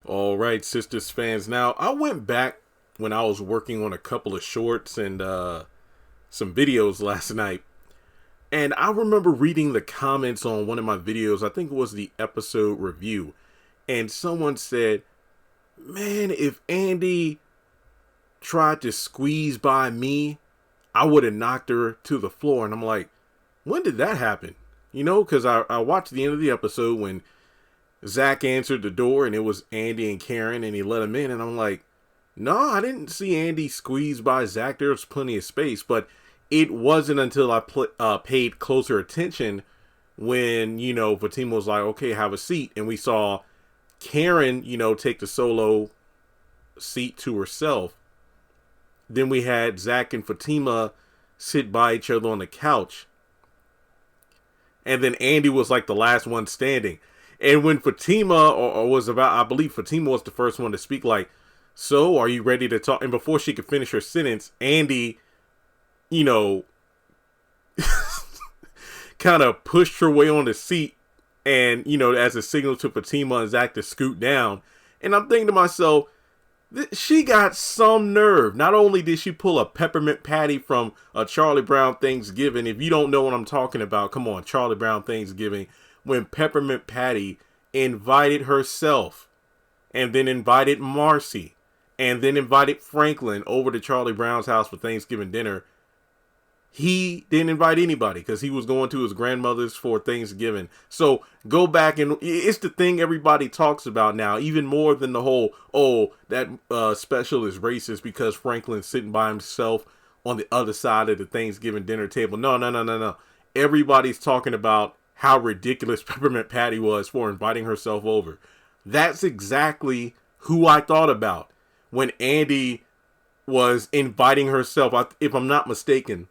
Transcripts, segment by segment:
All right, Sistas fans. Now, I went back when I was working on a couple of shorts and some videos last night. And I remember reading the comments on one of my videos. I think it was the episode review. And someone said, man, if Andi tried to squeeze by me, I would have knocked her to the floor. And I'm like, when did that happen? You know, because I watched the end of the episode when Zach answered the door and it was Andi and Karen and he let him in. And I'm like, no, I didn't see Andi squeeze by Zach. There's plenty of space. But it wasn't until I paid closer attention when, you know, Fatima was like, okay, have a seat. And we saw Karen, you know, take the solo seat to herself. Then we had Zach and Fatima sit by each other on the couch. And then Andi was like the last one standing. And when Fatima or was about, I believe Fatima was the first one to speak, like, so are you ready to talk? And before she could finish her sentence, Andi, you know, kind of pushed her way on the seat and, you know, as a signal to Fatima and Zach to scoot down. And I'm thinking to myself, she got some nerve. Not only did she pull a peppermint patty from a Charlie Brown Thanksgiving. If you don't know what I'm talking about, come on, Charlie Brown Thanksgiving. When Peppermint Patty invited herself and then invited Marcy and then invited Franklin over to Charlie Brown's house for Thanksgiving dinner. He didn't invite anybody because he was going to his grandmother's for Thanksgiving. So go back and it's the thing everybody talks about now, even more than the whole, oh, that special is racist because Franklin's sitting by himself on the other side of the Thanksgiving dinner table. No. Everybody's talking about how ridiculous Peppermint Patty was for inviting herself over. That's exactly who I thought about when Andi was inviting herself. If I'm not mistaken,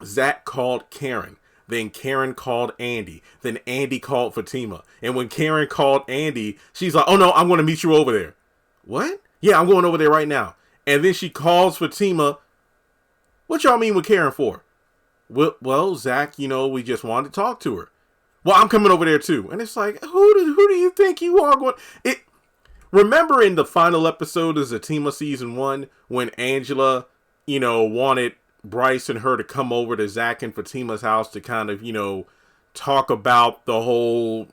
Zach called Karen. Then Karen called Andi. Then Andi called Fatima. And when Karen called Andi, she's like, oh no, I'm going to meet you over there. What? Yeah, I'm going over there right now. And then she calls Fatima. What y'all mean with Karen for? Well, Zach, you know, we just wanted to talk to her. Well, I'm coming over there too. And it's like, who do you think you are going? Remember in the final episode of Zatima season 1 when Angela, you know, wanted Bryce and her to come over to Zach and Fatima's house to kind of, you know, talk about the whole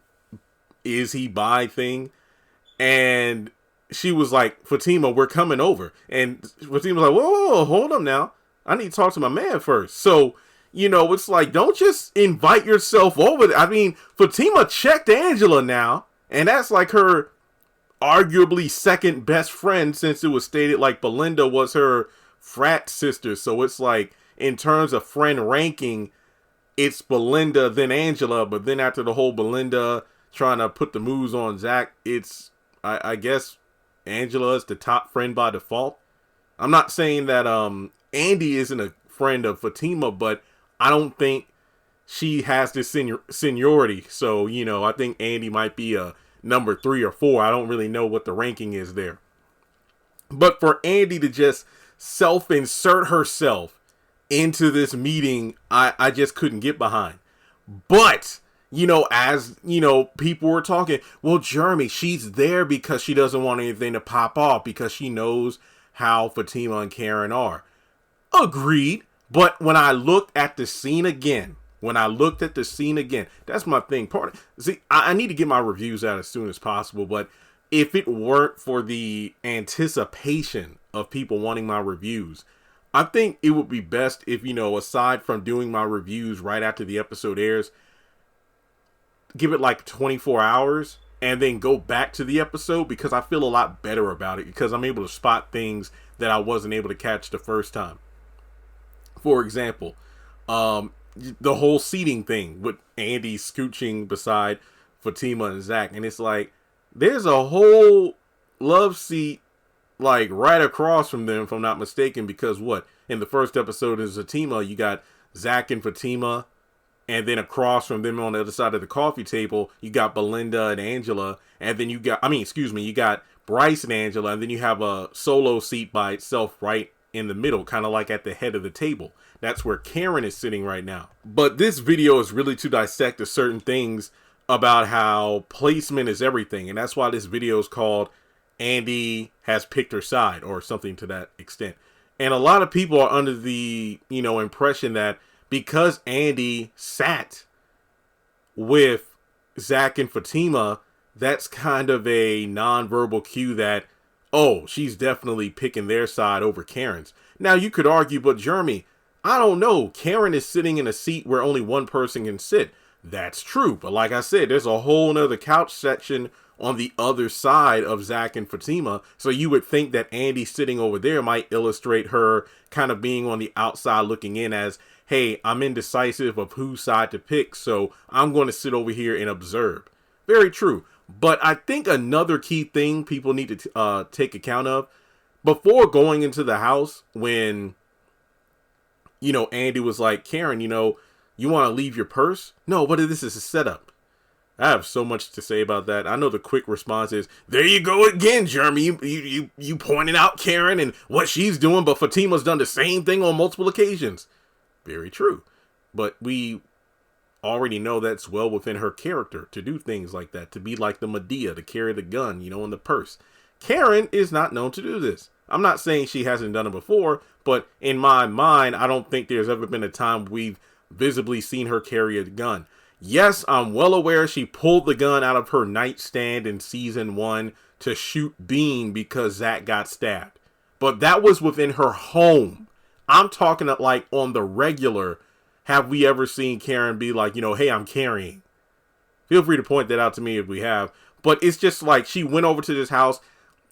is he bi thing. And she was like, Fatima, we're coming over. And Fatima was like, whoa, hold up now. I need to talk to my man first. So, you know, it's like, don't just invite yourself over. I mean, Fatima checked Angela now. And that's like her arguably second best friend, since it was stated like Belinda was her frat sister. So it's like, in terms of friend ranking, it's Belinda, then Angela. But then after the whole Belinda trying to put the moves on Zach, it's, I guess, Angela is the top friend by default. I'm not saying that Andi isn't a friend of Fatima, but I don't think she has this seniority. So, you know, I think Andi might be a number 3 or 4. I don't really know what the ranking is there. But for Andi to just self-insert herself into this meeting, I just couldn't get behind. But, you know, as, you know, people were talking, well, Jeremy, she's there because she doesn't want anything to pop off because she knows how Fatima and Karen are. Agreed. But when I looked at the scene again, that's my thing. See, I need to get my reviews out as soon as possible, but if it weren't for the anticipation of people wanting my reviews, I think it would be best if, you know, aside from doing my reviews right after the episode airs, give it like 24 hours and then go back to the episode, because I feel a lot better about it because I'm able to spot things that I wasn't able to catch the first time. For example, the whole seating thing with Andi scooching beside Fatima and Zach. And it's like, there's a whole love seat like right across from them, if I'm not mistaken, because what? In the first episode of Zatima, you got Zach and Fatima, and then across from them on the other side of the coffee table, you got Belinda and Angela, and then you got Bryce and Angela, and then you have a solo seat by itself right in the middle, kind of like at the head of the table. That's where Karen is sitting right now. But this video is really to dissect the certain things about how placement is everything. And that's why this video is called Andi Has Picked Her Side, or something to that extent. And a lot of people are under the, impression that because Andi sat with Zach and Fatima, that's kind of a nonverbal cue that, oh, she's definitely picking their side over Karen's. Now, you could argue, but Jeremy, I don't know. Karen is sitting in a seat where only one person can sit. That's true. But like I said, there's a whole nother couch section on the other side of Zach and Fatima. So you would think that Andi sitting over there might illustrate her kind of being on the outside looking in as, hey, I'm indecisive of whose side to pick, so I'm going to sit over here and observe. Very true. But I think another key thing people need to take account of, before going into the house, when, Andi was like, Karen, you want to leave your purse? No, but this is a setup. I have so much to say about that. I know the quick response is, there you go again, Jeremy. You pointed out Karen and what she's doing, but Fatima's done the same thing on multiple occasions. Very true. But we already know that's well within her character to do things like that, to be like the Medea, to carry the gun, in the purse. Karen is not known to do this. I'm not saying she hasn't done it before, but in my mind, I don't think there's ever been a time we've visibly seen her carry a gun. Yes, I'm well aware she pulled the gun out of her nightstand in season 1 to shoot Bean because Zach got stabbed. But that was within her home. I'm talking like on the regular. Have we ever seen Karen be like, hey, I'm carrying? Feel free to point that out to me if we have. But it's just like she went over to this house,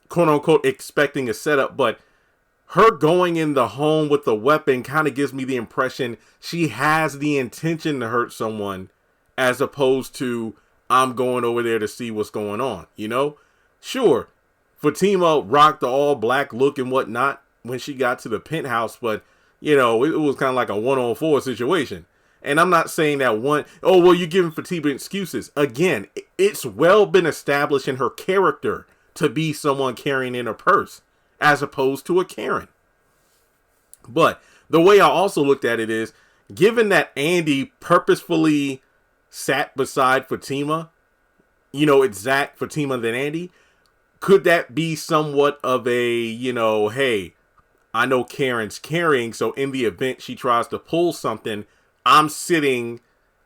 quote unquote, expecting a setup. But her going in the home with the weapon kind of gives me the impression she has the intention to hurt someone, as opposed to, I'm going over there to see what's going on, Sure, Fatima rocked the all black look and whatnot when she got to the penthouse, but, it was kind of like a 1-on-4 situation. And I'm not saying that you're giving Fatima excuses. Again, it's well been established in her character to be someone carrying in a purse, as opposed to a Karen. But the way I also looked at it is, given that Andi purposefully sat beside Fatima, it's Zach, Fatima, then Andi, could that be somewhat of a, hey, I know Karen's carrying, so in the event she tries to pull something, I'm sitting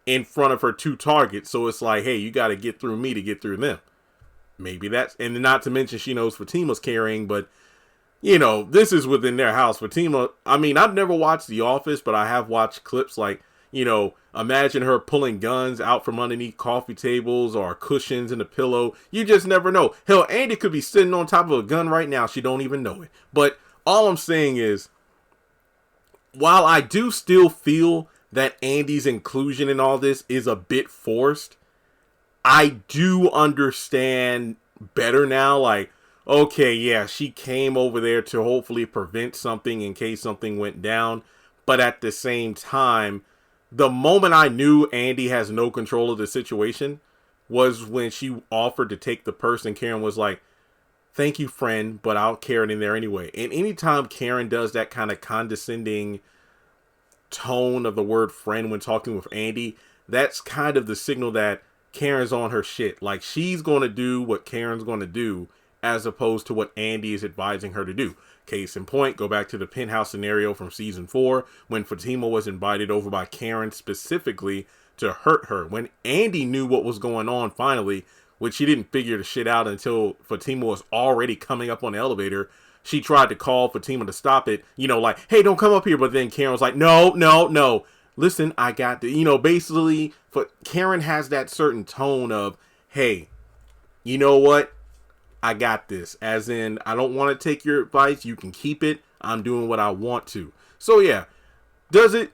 in front of her 2 targets, so it's like, hey, you got to get through me to get through them. Maybe that's, and not to mention she knows Fatima's carrying, but, this is within their house. Fatima, I mean, I've never watched The Office, but I have watched clips like, imagine her pulling guns out from underneath coffee tables or cushions in a pillow. You just never know. Hell, Andi could be sitting on top of a gun right now. She don't even know it. But all I'm saying is, while I do still feel that Andi's inclusion in all this is a bit forced, I do understand better now. Like, okay, yeah, she came over there to hopefully prevent something in case something went down. But at the same time, the moment I knew Andi has no control of the situation was when she offered to take the purse, and Karen was like, thank you, friend, but I'll carry it in there anyway. And anytime Karen does that kind of condescending tone of the word friend when talking with Andi, that's kind of the signal that Karen's on her shit. Like, she's going to do what Karen's going to do, as opposed to what Andi is advising her to do. Case in point, go back to the penthouse scenario from season 4, when Fatima was invited over by Karen specifically to hurt her. When Andi knew what was going on finally, which she didn't figure the shit out until Fatima was already coming up on the elevator, she tried to call Fatima to stop it, like, hey, don't come up here. But then Karen was like, no. Listen, I got the, basically, Karen has that certain tone of, hey, you know what? I got this. As in, I don't want to take your advice. You can keep it. I'm doing what I want to. So yeah, does it,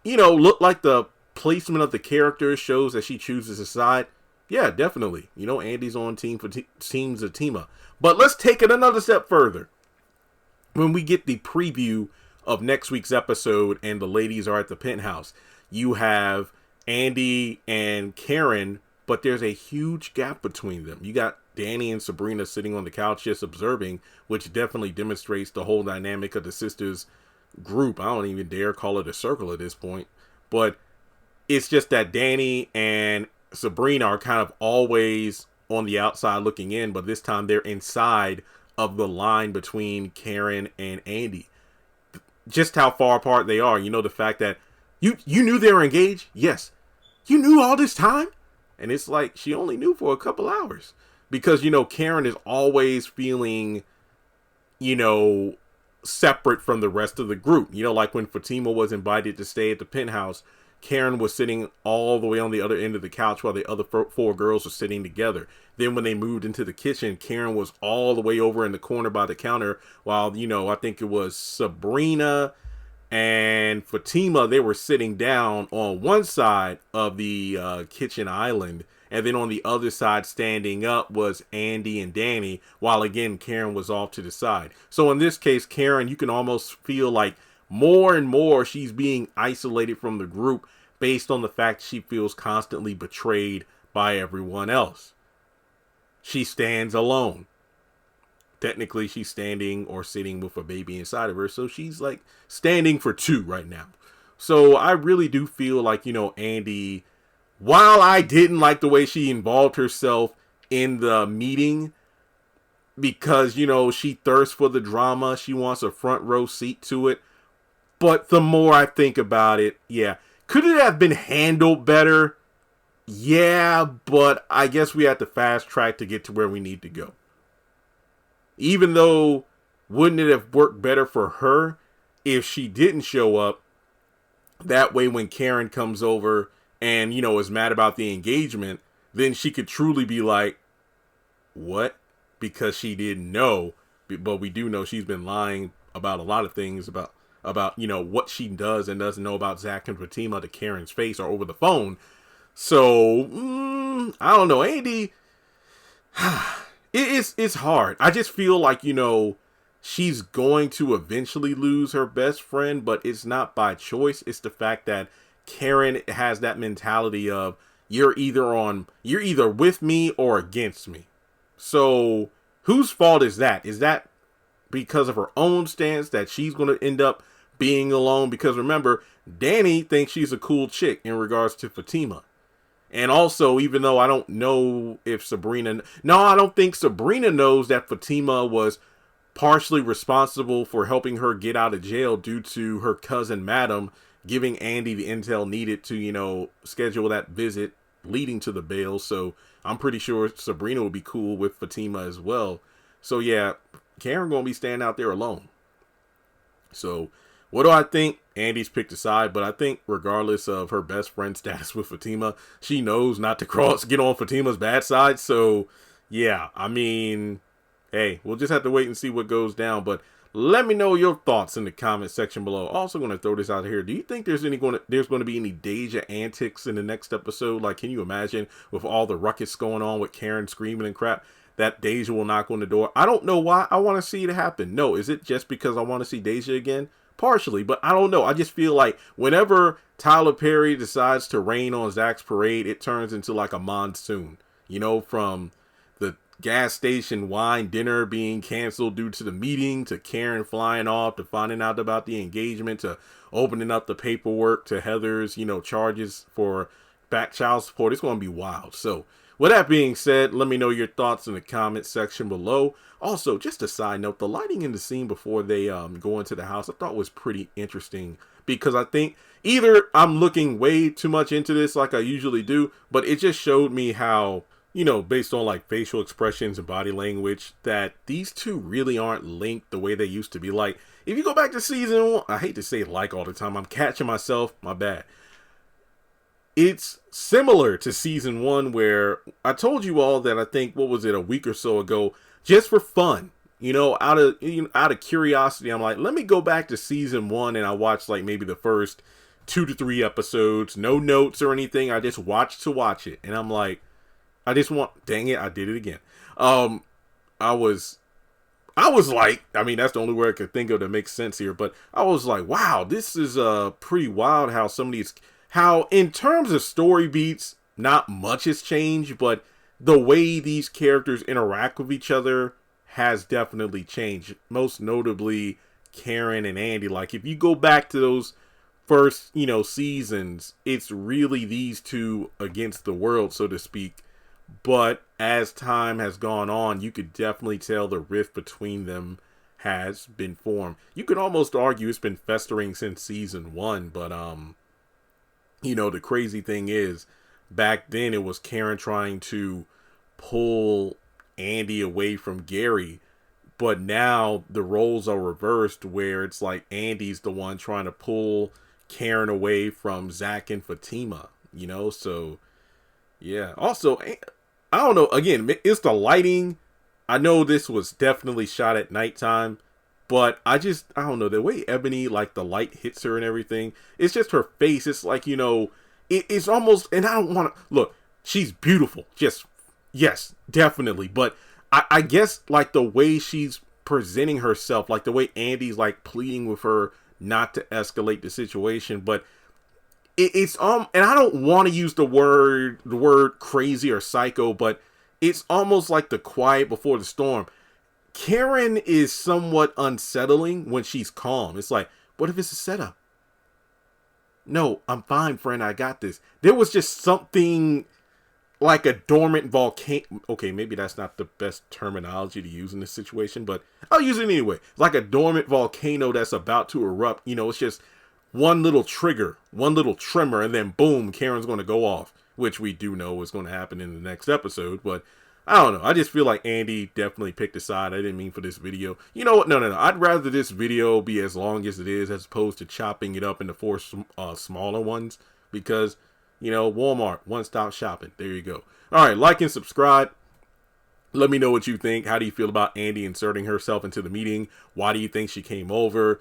look like the placement of the character shows that she chooses a side? Yeah, definitely. Andi's on team Zatima. But let's take it another step further. When we get the preview of next week's episode and the ladies are at the penthouse, you have Andi and Karen, but there's a huge gap between them. You got Danny and Sabrina sitting on the couch just observing, which definitely demonstrates the whole dynamic of the sisters group. I don't even dare call it a circle at this point. But it's just that Danny and Sabrina are kind of always on the outside looking in, but this time they're inside of the line between Karen and Andi. Just how far apart they are. The fact that you knew they were engaged? Yes. You knew all this time? And it's like she only knew for a couple hours. Because, Karen is always feeling, separate from the rest of the group. Like when Fatima was invited to stay at the penthouse, Karen was sitting all the way on the other end of the couch while the other four girls were sitting together. Then when they moved into the kitchen, Karen was all the way over in the corner by the counter while, I think it was Sabrina and Fatima, they were sitting down on one side of the kitchen island. And then on the other side, standing up, was Andi and Danny, while again, Karen was off to the side. So in this case, Karen, you can almost feel like more and more she's being isolated from the group based on the fact she feels constantly betrayed by everyone else. She stands alone. Technically, she's standing or sitting with a baby inside of her, so she's like standing for two right now. So I really do feel like, Andi, while I didn't like the way she involved herself in the meeting because, she thirsts for the drama, she wants a front row seat to it. But the more I think about it, yeah. Could it have been handled better? Yeah, but I guess we have to fast track to get to where we need to go. Even though, wouldn't it have worked better for her if she didn't show up? That way when Karen comes over and, is mad about the engagement, then she could truly be like, what? Because she didn't know. But we do know she's been lying about a lot of things about what she does and doesn't know about Zach and Fatima to Karen's face or over the phone. So, I don't know. Andi, it's hard. I just feel like, she's going to eventually lose her best friend, but it's not by choice. It's the fact that Karen has that mentality of you're either with me or against me. So whose fault is that? Is that because of her own stance that she's going to end up being alone? Because remember, Danny thinks she's a cool chick in regards to Fatima. And also, even though I don't know if I don't think Sabrina knows that Fatima was partially responsible for helping her get out of jail due to her cousin, Madam, giving Andi the intel needed to, schedule that visit leading to the bail. So I'm pretty sure Sabrina would be cool with Fatima as well. So yeah, Karen gonna be standing out there alone. So what do I think? Andi's picked a side, but I think regardless of her best friend status with Fatima, she knows not to get on Fatima's bad side. So yeah, I mean, hey, we'll just have to wait and see what goes down. But let me know your thoughts in the comment section below. Also going to throw this out here. Do you think there's going to be any Deja antics in the next episode? Like, can you imagine with all the ruckus going on with Karen screaming and crap, that Deja will knock on the door? I don't know why I want to see it happen. No, is it just because I want to see Deja again? Partially, but I don't know. I just feel like whenever Tyler Perry decides to rain on Zach's parade, it turns into like a monsoon. From the gas station wine dinner being canceled due to the meeting, to Karen flying off, to finding out about the engagement, to opening up the paperwork, to Heather's, charges for back child support. It's going to be wild. So with that being said, let me know your thoughts in the comment section below. Also, just a side note, the lighting in the scene before they go into the house, I thought was pretty interesting, because I think either I'm looking way too much into this like I usually do, but it just showed me how, based on like facial expressions and body language, that these two really aren't linked the way they used to be. Like, if you go back to season 1, I hate to say like all the time, I'm catching myself, my bad. It's similar to season 1, where I told you all that I think, what was it, a week or so ago, just for fun, out of curiosity, I'm like, let me go back to season 1, and I watched like maybe the first 2 to 3 episodes, no notes or anything. I just watched to watch it, and I'm like, dang it, I did it again. I was like, I mean, that's the only word I could think of that makes sense here, but I was like, wow, this is pretty wild how in terms of story beats, not much has changed, but the way these characters interact with each other has definitely changed. Most notably, Karen and Andi. Like, if you go back to those first, seasons, it's really these two against the world, so to speak. But as time has gone on, you could definitely tell the rift between them has been formed. You could almost argue it's been festering since season 1, but the crazy thing is, back then it was Karen trying to pull Andi away from Gary, but now the roles are reversed, where it's like Andy's the one trying to pull Karen away from Zach and Fatima, so yeah. Also, I don't know, again, it's the lighting. I know this was definitely shot at nighttime, but I don't know, the way Ebony, like, the light hits her and everything, it's just her face. It's like, it's almost, and I don't want to, look, she's beautiful, just, yes, definitely, but I guess, like, the way she's presenting herself, like, the way Andy's, like, pleading with her not to escalate the situation, but it's and I don't want to use the word crazy or psycho, but it's almost like the quiet before the storm. Karen is somewhat unsettling when she's calm. It's like, what if it's a setup? No, I'm fine, friend. I got this. There was just something like a dormant volcano. Okay, maybe that's not the best terminology to use in this situation, but I'll use it anyway. Like a dormant volcano that's about to erupt. It's just one little trigger, one little tremor, and then boom, Karen's going to go off, which we do know is going to happen in the next episode. But I don't know. I just feel like Andi definitely picked a side. I didn't mean for this video. You know what? No. I'd rather this video be as long as it is, as opposed to chopping it up into 4 smaller ones, because, Walmart, one-stop shopping. There you go. All right, like and subscribe. Let me know what you think. How do you feel about Andi inserting herself into the meeting? Why do you think she came over?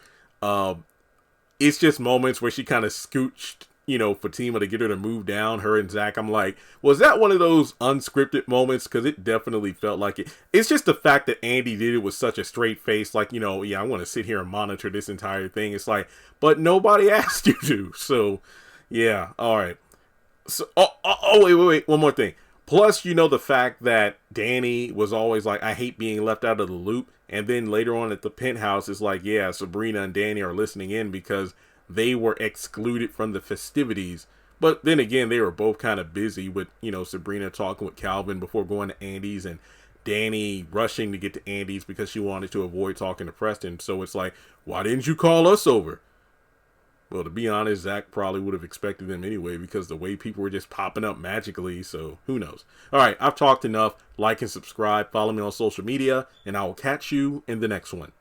It's just moments where she kind of scooched, Fatima to get her to move down, her and Zach. I'm like, was that one of those unscripted moments? Because it definitely felt like it. It's just the fact that Andi did it with such a straight face, like, yeah, I want to sit here and monitor this entire thing. It's like, but nobody asked you to. So, yeah, all right. So, wait, one more thing. Plus, the fact that Danny was always like, I hate being left out of the loop. And then later on at the penthouse, it's like, yeah, Sabrina and Danny are listening in because they were excluded from the festivities. But then again, they were both kind of busy with, Sabrina talking with Calvin before going to Andy's, and Danny rushing to get to Andy's because she wanted to avoid talking to Preston. So it's like, why didn't you call us over? Well, to be honest, Zach probably would have expected them anyway, because the way people were just popping up magically, so who knows. All right, I've talked enough. Like and subscribe. Follow me on social media, and I will catch you in the next one.